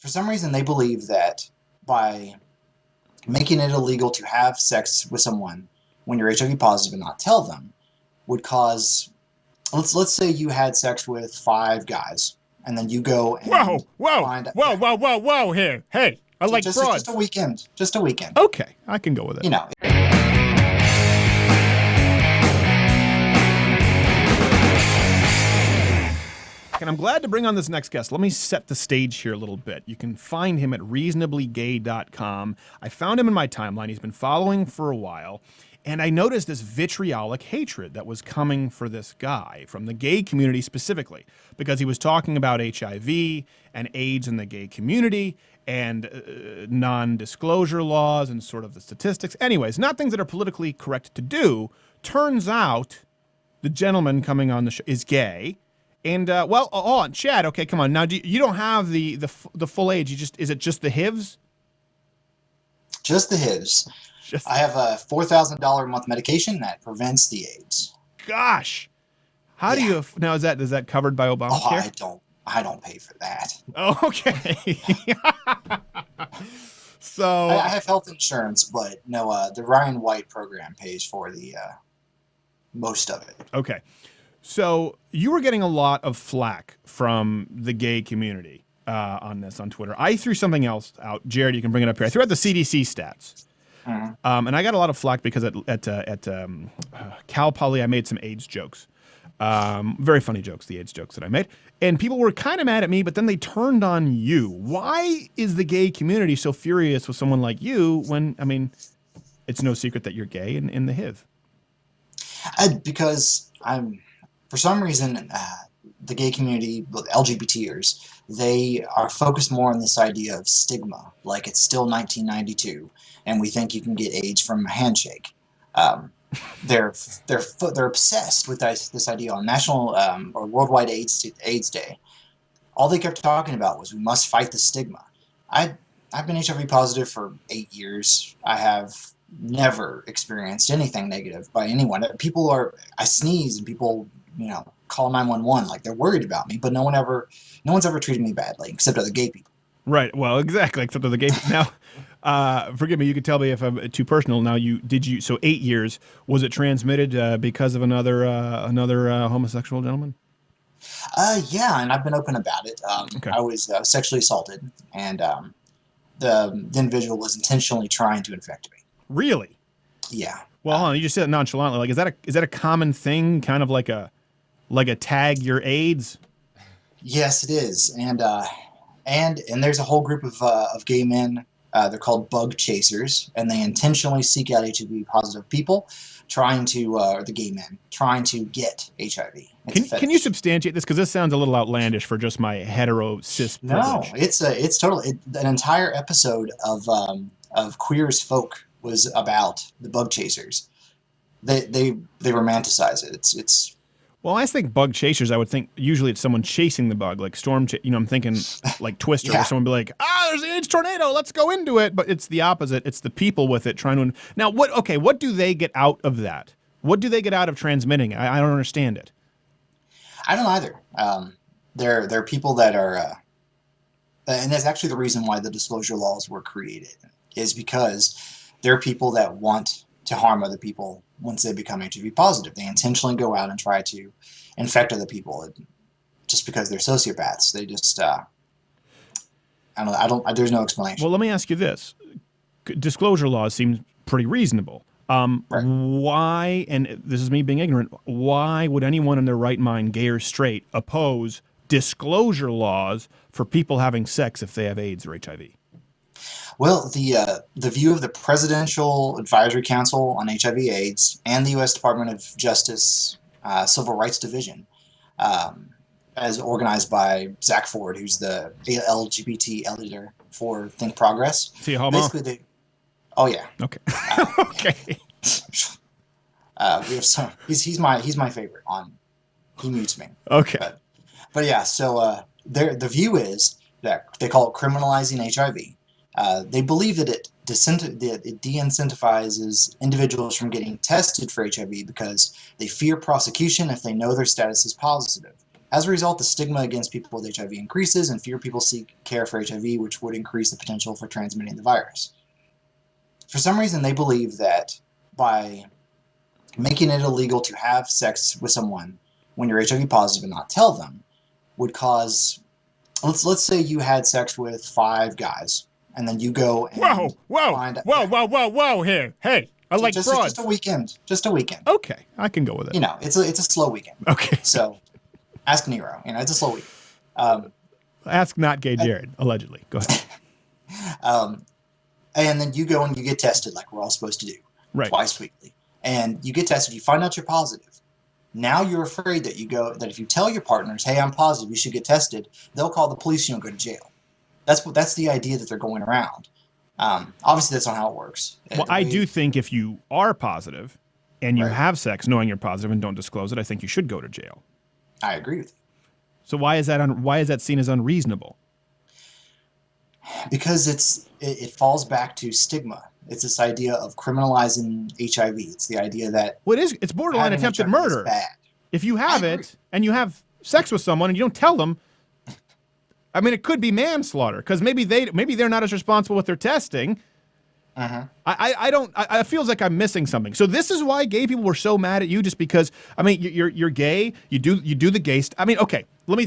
for some reason, they believe that by making it illegal to have sex with someone when you're HIV positive and not tell them would cause, let's say you had sex with 5 guys, and then you go and whoa here. Hey, I like broads. Just a weekend. Just a weekend. Okay, I can go with it. You know. And I'm glad to bring on this next guest. Let me set the stage here a little bit. You can find him at reasonablygay.com. I found him in my timeline. He's been following for a while. And I noticed this vitriolic hatred that was coming for this guy from the gay community specifically, because he was talking about HIV and AIDS in the gay community and non-disclosure laws and sort of the statistics. Anyways, not things that are politically correct to do. Turns out the gentleman coming on the show is gay. And, Chad, okay, come on. Now, you don't have the full age. Is it just the HIVs? Just the HIVs. I have a $4,000 a month medication that prevents the AIDS. Gosh. How do you, now is that covered by Obamacare? Oh, I don't pay for that. Oh, okay. So. I have health insurance, but no, the Ryan White program pays for the, most of it. Okay. So you were getting a lot of flack from the gay community on Twitter. I threw something else out. Jared, you can bring it up here. I threw out the CDC stats. Mm-hmm. And I got a lot of flack because at Cal Poly I made some AIDS jokes. Very funny jokes, the AIDS jokes that I made. And people were kind of mad at me, but then they turned on you. Why is the gay community so furious with someone like you when, I mean, it's no secret that you're gay in the HIV? Because for some reason, the gay community, LGBTers, they are focused more on this idea of stigma, like it's still 1992, and we think you can get AIDS from a handshake. They're obsessed with this idea on National or Worldwide AIDS Day. All they kept talking about was we must fight the stigma. I've been HIV positive for 8 years. I have never experienced anything negative by anyone. I sneeze and people, call 911 like they're worried about me, but no one's ever treated me badly except other gay people. Right. Well, exactly. Except other gay people. Now, forgive me. You could tell me if I'm too personal. Now, so 8 years, was it transmitted because of another homosexual gentleman? Yeah, and I've been open about it. Okay. I was sexually assaulted, and the individual was intentionally trying to infect me. Really? Yeah. Well, hold on. You just said it nonchalantly. Like, is that a common thing? Kind of like a tag your AIDS? Yes, it is. And there's a whole group of gay men. They're called bug chasers, and they intentionally seek out HIV positive people, the gay men, trying to get HIV. Can you substantiate this? Because this sounds a little outlandish for just my hetero cis privilege. No, it's totally an entire episode of Queer as Folk was about the bug chasers. They romanticize it. It's Well, I think bug chasers, I would think usually it's someone chasing the bug, like I'm thinking like Twister, where someone would be like, there's an AIDS tornado, let's go into it. But it's the opposite. It's the people with it trying to. Now, what do they get out of that? What do they get out of transmitting it? I don't understand it. I don't either. There are people that are, and that's actually the reason why the disclosure laws were created, is because there are people that want to harm other people once they become HIV positive. They intentionally go out and try to infect other people just because they're sociopaths. They just, there's no explanation. Well, let me ask you this. Disclosure laws seem pretty reasonable. Right. Why, and this is me being ignorant, why would anyone in their right mind, gay or straight, oppose disclosure laws for people having sex if they have AIDS or HIV? Well, the view of the Presidential Advisory Council on HIV/AIDS and the U.S. Department of Justice Civil Rights Division, as organized by Zach Ford, who's the LGBT editor for Think Progress. Is he a homo? Basically, oh yeah. Okay. Okay. We have some. He's my favorite. He mutes me. Okay. But yeah. So the view is that they call it criminalizing HIV. They believe that it de-incentivizes individuals from getting tested for HIV because they fear prosecution if they know their status is positive. As a result, the stigma against people with HIV increases, and fewer people seek care for HIV, which would increase the potential for transmitting the virus. For some reason, they believe that by making it illegal to have sex with someone when you're HIV positive and not tell them would cause, let's say you had sex with 5 guys, and then you go and whoa here. Hey, I like broads. Just a weekend. Just a weekend. Okay, I can go with it. You know, it's a slow weekend. Okay. So, ask Nero. You know, it's a slow weekend. Ask not gay Jared, allegedly. Go ahead. And then you go and you get tested like we're all supposed to do. Right. Twice weekly. And you get tested, you find out you're positive. Now you're afraid that if you tell your partners, hey, I'm positive, you should get tested, they'll call the police and you'll go to jail. That's the idea that they're going around. Obviously, that's not how it works. Well, I do think if you are positive and you have sex knowing you're positive and don't disclose it, I think you should go to jail. I agree with you. So why is that seen as unreasonable? Because it falls back to stigma. It's this idea of criminalizing HIV. It's the idea that it's borderline attempted murder. If you have it and you have sex with someone and you don't tell them, I mean, it could be manslaughter because maybe they're not as responsible with their testing. I feels like I'm missing something. So this is why gay people were so mad at you, just because, I mean, you're gay, you do the gay I mean, okay, let me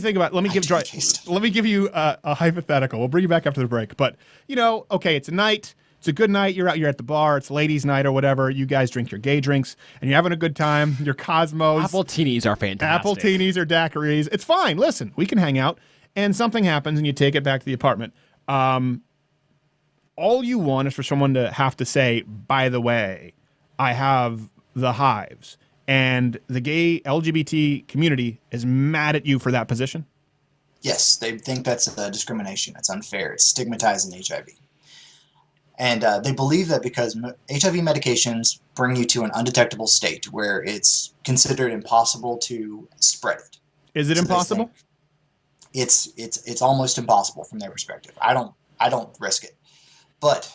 give you a hypothetical. We'll bring you back after the break. But, okay, it's a night. It's a good night. You're at the bar. It's ladies' night or whatever. You guys drink your gay drinks, and you're having a good time. Your Cosmos. Apple teenies are fantastic. Apple teenies or daiquiris. It's fine. Listen, we can hang out. And something happens, and you take it back to the apartment. All you want is for someone to have to say, by the way, I have the hives. And the gay LGBT community is mad at you for that position? Yes, they think that's discrimination. It's unfair. It's stigmatizing HIV. And they believe that because HIV medications bring you to an undetectable state where it's considered impossible to spread it. Is it impossible? It's almost impossible from their perspective. I don't risk it. But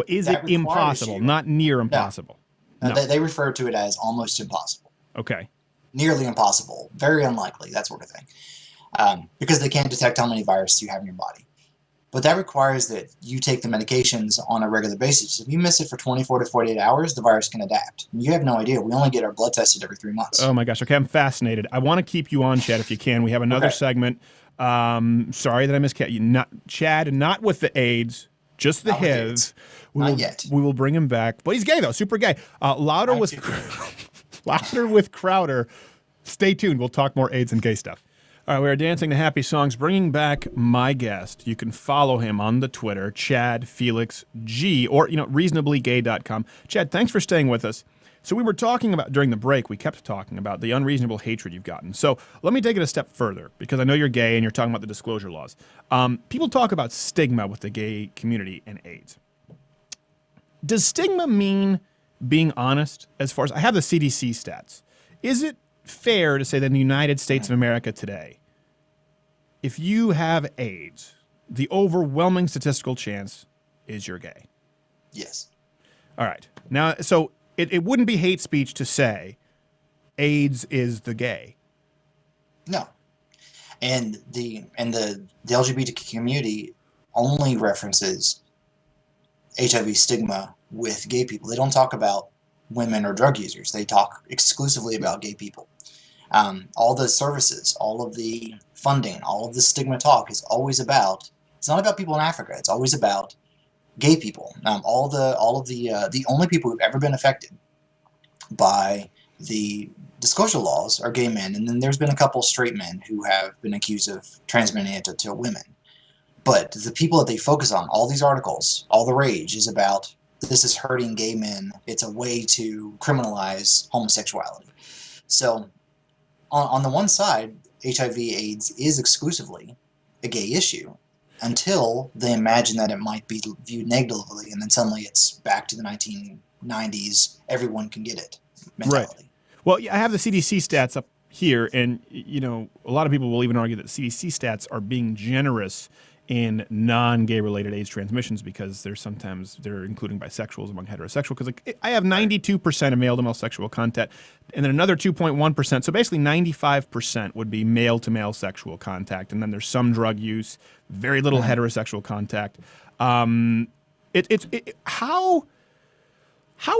is it impossible? Not near impossible. No. They refer to it as almost impossible. Okay. Nearly impossible. Very unlikely, that sort of thing. Because they can't detect how many viruses you have in your body. But that requires that you take the medications on a regular basis. If you miss it for 24 to 48 hours, the virus can adapt. You have no idea. We only get our blood tested every 3 months. Oh my gosh. Okay, I'm fascinated. I want to keep you on, Chad, if you can. We have another segment. Sorry that I missed Chad, not with the AIDS, just the HIV. Not yet. We will bring him back. But he's gay, though. Super gay. Louder with Crowder. Stay tuned. We'll talk more AIDS and gay stuff. All right, we are dancing to happy songs, bringing back my guest. You can follow him on the Twitter, Chad Felix G, or, reasonablegay.com. Chad, thanks for staying with us. So we were talking about, during the break, we kept talking about the unreasonable hatred you've gotten. So let me take it a step further, because I know you're gay and you're talking about the disclosure laws. People talk about stigma with the gay community and AIDS. Does stigma mean being honest? As far as I have the CDC stats, is it fair to say that in the United States of America today, if you have AIDS, the overwhelming statistical chance is you're gay? Yes. All right. Now, so it wouldn't be hate speech to say AIDS is the gay. No. And the LGBTQ community only references HIV stigma with gay people. They don't talk about women or drug users. They talk exclusively about gay people. All the services, all of the funding, all of the stigma talk is always about, it's not about people in Africa, it's always about gay people. The only people who've ever been affected by the disclosure laws are gay men, and then there's been a couple straight men who have been accused of transmitting it to women. But the people that they focus on, all these articles, all the rage is about, this is hurting gay men, it's a way to criminalize homosexuality. So on the one side, HIV/AIDS is exclusively a gay issue until they imagine that it might be viewed negatively, and then suddenly it's back to the 1990s, everyone can get it mentality. Right. Well, I have the CDC stats up here, and a lot of people will even argue that CDC stats are being generous in non-gay related AIDS transmissions because they're including bisexuals among heterosexual. Because like, I have 92% of male to male sexual contact, and then another 2.1%. So basically 95% would be male to male sexual contact, and then there's some drug use, very little heterosexual contact. How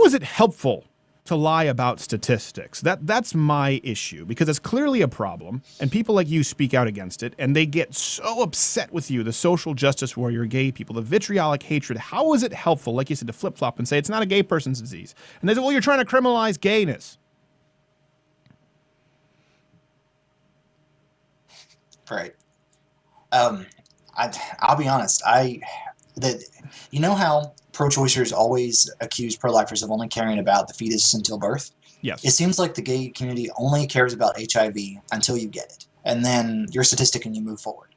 is it helpful to lie about statistics? That's my issue, because it's clearly a problem, and people like you speak out against it, and they get so upset with you, the social justice warrior, gay people, the vitriolic hatred. How is it helpful, like you said, to flip-flop and say it's not a gay person's disease? And they say, well, you're trying to criminalize gayness. Right. I'll be honest. You know how pro-choicers always accuse pro-lifers of only caring about the fetus until birth? Yes. It seems like the gay community only cares about HIV until you get it, and then you're a statistic and you move forward.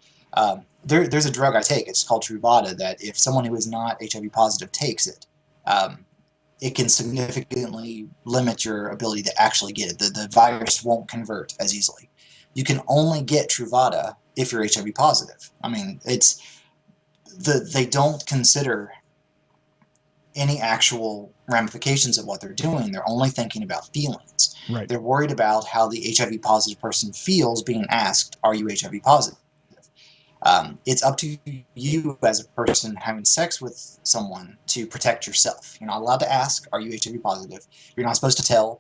There's a drug I take. It's called Truvada, that if someone who is not HIV positive takes it, it can significantly limit your ability to actually get it. The virus won't convert as easily. You can only get Truvada if you're HIV positive. I mean, they don't consider any actual ramifications of what they're doing. They're only thinking about feelings. Right. They're worried about how the HIV positive person feels being asked, are you HIV positive? It's up to you as a person having sex with someone to protect yourself. You're not allowed to ask, are you HIV positive? You're not supposed to tell.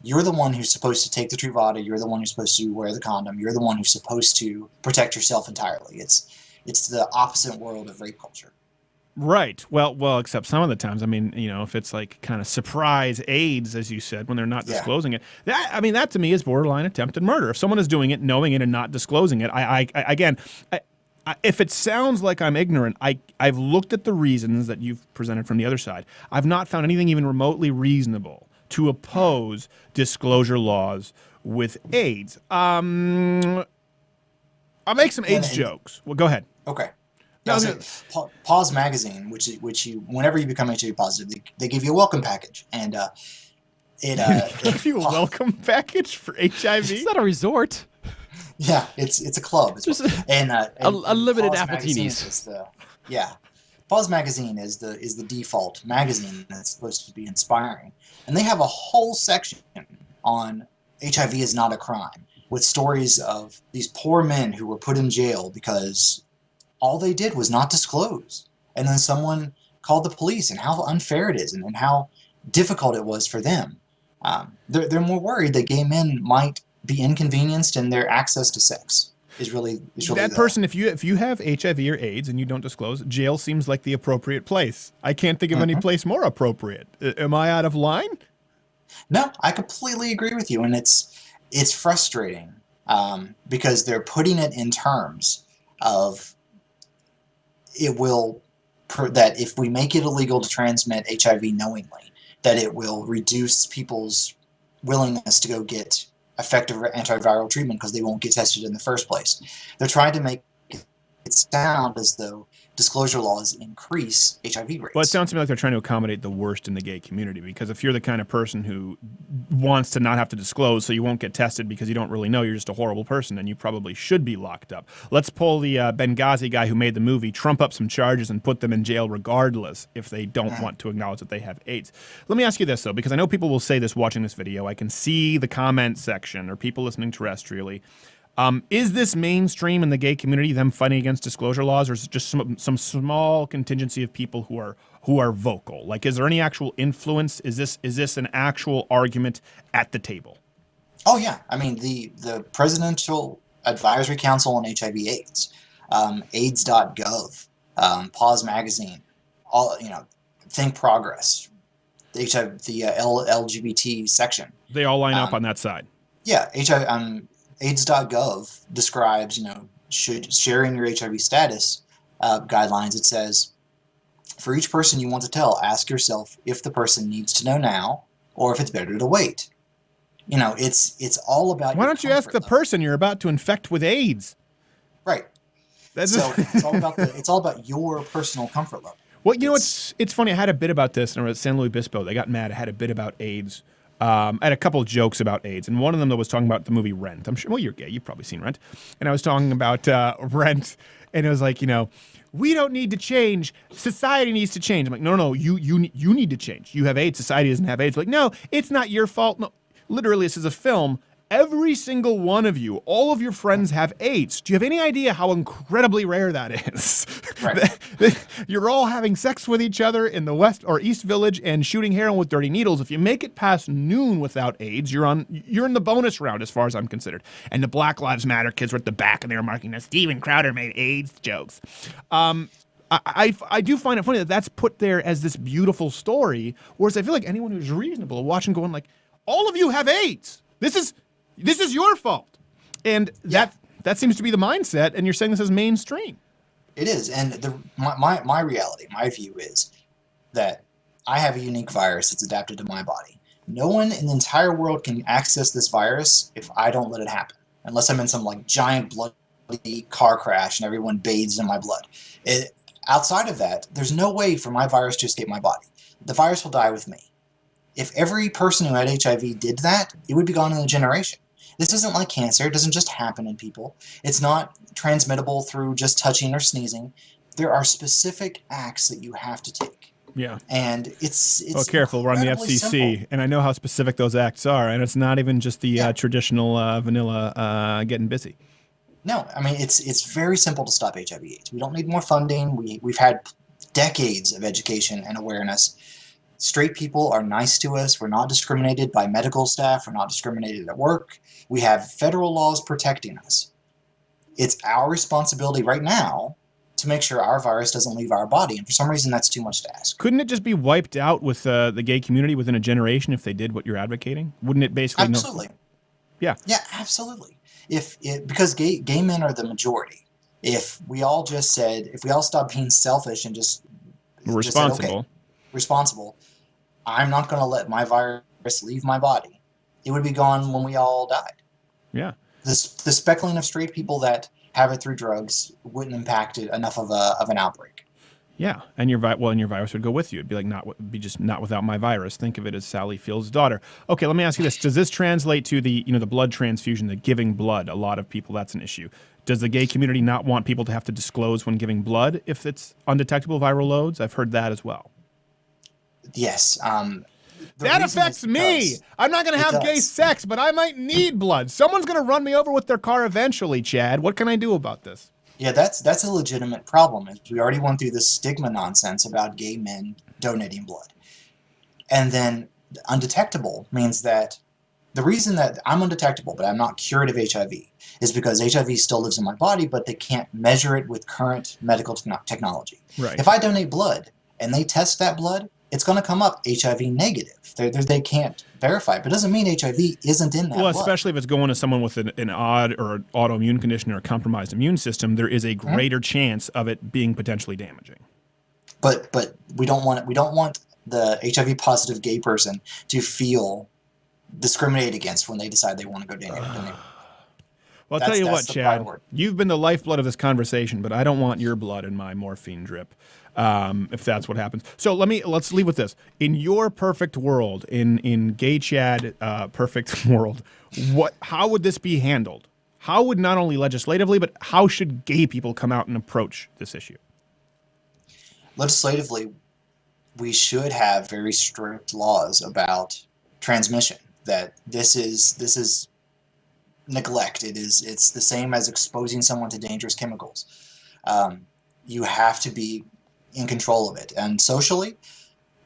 You're the one who's supposed to take the Truvada. You're the one who's supposed to wear the condom. You're the one who's supposed to protect yourself entirely. It's the opposite world of rape culture. Right. Well, except some of the times, I mean, you know, if it's like kind of surprise AIDS, as you said, when they're not disclosing it, that to me is borderline attempted murder. If someone is doing it, knowing it, and not disclosing it, if it sounds like I'm ignorant, I've looked at the reasons that you've presented from the other side. I've not found anything even remotely reasonable to oppose disclosure laws with AIDS. I'll make some AIDS jokes. Well, go ahead. Okay. Pause Magazine, which you, whenever you become HIV positive, they give you a welcome package, and it give you a welcome package for HIV. It's not a resort. Yeah, it's a club. Just unlimited Appetinis. Pause Magazine is the default magazine that's supposed to be inspiring, and they have a whole section on HIV is not a crime, with stories of these poor men who were put in jail because all they did was not disclose. And then someone called the police, and how unfair it is, and how difficult it was for them. They're more worried that gay men might be inconvenienced in their access to sex. Is really that person. If you have HIV or AIDS and you don't disclose, jail seems like the appropriate place. I can't think of any place more appropriate. Am I out of line? No, I completely agree with you, and it's frustrating because they're putting it in terms of that if we make it illegal to transmit HIV knowingly, that it will reduce people's willingness to go get effective antiviral treatment because they won't get tested in the first place. They're trying to make it sound as though disclosure laws increase HIV rates. Well, it sounds to me like they're trying to accommodate the worst in the gay community, because if you're the kind of person who wants to not have to disclose so you won't get tested because you don't really know, you're just a horrible person, and you probably should be locked up. Let's pull the Benghazi guy who made the movie, trump up some charges and put them in jail regardless if they don't want to acknowledge that they have AIDS. Let me ask you this, though, because I know people will say this watching this video. I can see the comment section or people listening terrestrially. Is this mainstream in the gay community, them fighting against disclosure laws, or is it just some small contingency of people who are vocal? Like, is there any actual influence? Is this an actual argument at the table? Oh yeah, I mean the Presidential Advisory Council on HIV/AIDS, AIDS.gov, Pause Magazine, all Think Progress, the LGBT section. They all line up on that side. Yeah, AIDS.gov describes, sharing your HIV status guidelines. It says, for each person you want to tell, ask yourself if the person needs to know now or if it's better to wait. It's all about. Why don't you ask the person you're about to infect with AIDS? Right. So it's all about your personal comfort level. Well, it's funny. I had a bit about this, and I was at San Luis Obispo. They got mad. I had a bit about AIDS I had a couple of jokes about AIDS, and one of them that was talking about the movie Rent. I'm sure, well, you're gay. You've probably seen Rent. And I was talking about Rent, and it was like, we don't need to change. Society needs to change. I'm like, no, you need to change. You have AIDS. Society doesn't have AIDS. Like, no, it's not your fault. No, literally, this is a film. Every single one of you, all of your friends have AIDS. Do you have any idea how incredibly rare that is? Right. You're all having sex with each other in the West or East Village and shooting heroin with dirty needles. If you make it past noon without AIDS, you're in the bonus round as far as I'm considered. And the Black Lives Matter kids were at the back and they were marking that Steven Crowder made AIDS jokes. I do find it funny that that's put there as this beautiful story, whereas I feel like anyone who's reasonable watching going like, all of you have AIDS. This is your fault. And that seems to be the mindset, and you're saying this is mainstream. It is, and my reality, my view is that I have a unique virus that's adapted to my body. No one in the entire world can access this virus if I don't let it happen, unless I'm in some like giant bloody car crash and everyone bathes in my blood. Outside of that, there's no way for my virus to escape my body. The virus will die with me. If every person who had HIV did that, it would be gone in a generation. This isn't like cancer. It doesn't just happen in people. It's not transmittable through just touching or sneezing. There are specific acts that you have to take. Yeah. And it's careful. We're on the FCC, simple. and I know how specific those acts are, and it's not even just the traditional vanilla getting busy. No, I mean, it's very simple to stop HIV/AIDS. We don't need more funding. We've had decades of education and awareness. Straight people are nice to us. We're not discriminated by medical staff. We're not discriminated at work. We have federal laws protecting us. It's our responsibility right now to make sure our virus doesn't leave our body, and for some reason that's too much to ask. Couldn't it just be wiped out with the gay community within a generation if they did what you're advocating? Wouldn't it basically? Absolutely. Yeah, absolutely. Because gay men are the majority. If we all stopped being selfish and just responsible. Said, okay, responsible, I'm not going to let my virus leave my body. It would be gone when we all died. Yeah. The speckling of straight people that have it through drugs wouldn't impact it enough of an outbreak. Yeah, and your virus would go with you. It'd be like not without my virus. Think of it as Sally Field's daughter. Okay, let me ask you this: does this translate to the blood transfusion, the giving blood? A lot of people, that's an issue. Does the gay community not want people to have to disclose when giving blood if it's undetectable viral loads? I've heard that as well. Yes. That affects me. I'm not going to have gay sex, but I might need blood. Someone's going to run me over with their car eventually, Chad. What can I do about this? Yeah, that's a legitimate problem. We already went through this stigma nonsense about gay men donating blood. And then undetectable means that the reason that I'm undetectable, but I'm not cured of HIV, is because HIV still lives in my body, but they can't measure it with current medical technology. Right. If I donate blood and they test that blood, it's going to come up HIV negative. They can't verify it, but it doesn't mean HIV isn't in that blood. Especially if it's going to someone with an odd or autoimmune condition or a compromised immune system, there is a greater chance of it being potentially damaging. But we don't want the HIV positive gay person to feel discriminated against when they decide they want to go donate. Well, I'll tell you what, Chad, you've been the lifeblood of this conversation, but I don't want your blood in my morphine drip. If that's what happens. So let's leave with this. In your perfect world, in gay Chad perfect world, how would this be handled? How would not only legislatively, but how should gay people come out and approach this issue? Legislatively, we should have very strict laws about transmission. That this is neglect. It's the same as exposing someone to dangerous chemicals. You have to be in control of it. And socially,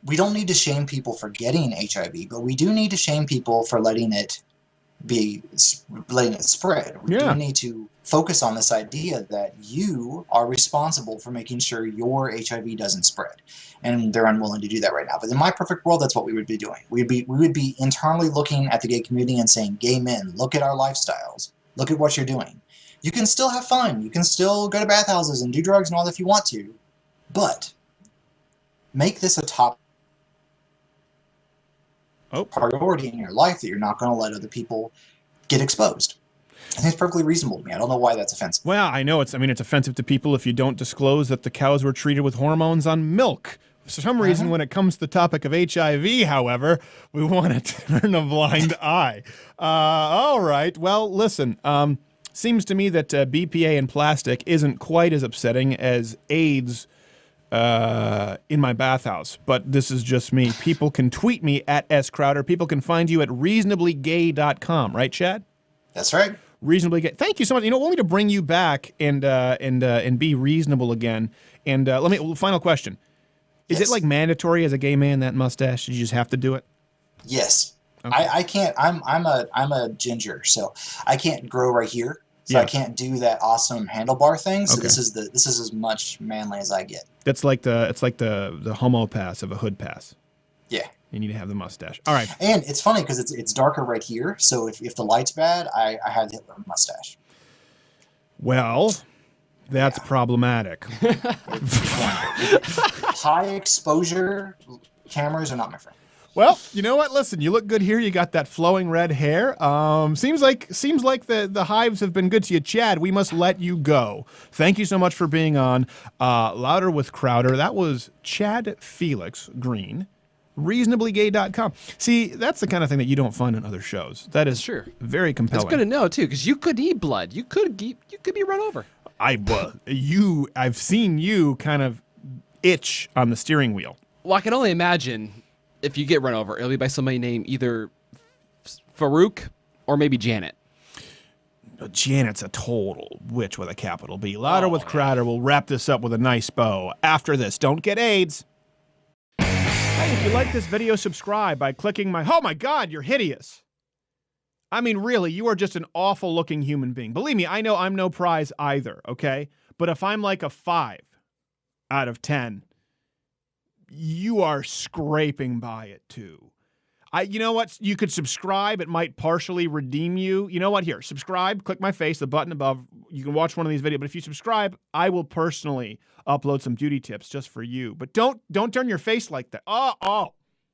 we don't need to shame people for getting HIV, but we do need to shame people for letting it spread. We do need to focus on this idea that you are responsible for making sure your HIV doesn't spread. And they're unwilling to do that right now. But in my perfect world, that's what we would be doing. We would be internally looking at the gay community and saying, gay men, look at our lifestyles. Look at what you're doing. You can still have fun. You can still go to bathhouses and do drugs and all that if you want to. But make this a top priority in your life that you're not going to let other people get exposed. I think it's perfectly reasonable to me. I don't know why that's offensive. Well, I know it's offensive to people if you don't disclose that the cows were treated with hormones on milk. For some reason, when it comes to the topic of HIV, however, we want to turn a blind eye. All right. Well, listen, seems to me that BPA and plastic isn't quite as upsetting as AIDS in my bathhouse, but this is just me. People can tweet me at @SCrowder. People can find you at reasonablegay.com, right, Chad? That's right. Reasonably gay. Thank you so much. You know, want me to bring you back and be reasonable again. And final question. Is it like mandatory as a gay man, that mustache? Did you just have to do it? Yes. Okay. I can't. I'm a ginger, so I can't grow right here. So Yeah. I can't do that awesome handlebar thing. So Okay. this is as much manly as I get. It's like the homo pass of a hood pass. Yeah. You need to have the mustache. All right. And it's funny because it's darker right here. So if the light's bad, I have the Hitler mustache. Well, that's problematic. High exposure cameras are not my friend. Well, you know what? Listen, you look good here. You got that flowing red hair. Seems like the hives have been good to you. Chad, we must let you go. Thank you so much for being on Louder with Crowder. That was Chad Felix Greene, reasonablegay.com. See, that's the kind of thing that you don't find on other shows. That is very compelling. It's good to know too, because you could eat blood. You could be run over. I've seen you kind of itch on the steering wheel. Well, I can only imagine if you get run over, it'll be by somebody named either Farouk or maybe Janet. Janet's a total witch with a capital B. Louder with Crowder. We'll wrap this up with a nice bow. After this, don't get AIDS. Hey, if you like this video, subscribe by clicking oh my God, you're hideous. I mean, really, you are just an awful looking human being. Believe me, I know I'm no prize either, okay? But if I'm like a 5 out of 10, you are scraping by it too. You know what? You could subscribe. It might partially redeem you. You know what? Here, subscribe. Click my face, the button above. You can watch one of these videos. But if you subscribe, I will personally upload some beauty tips just for you. But don't turn your face like that. Oh.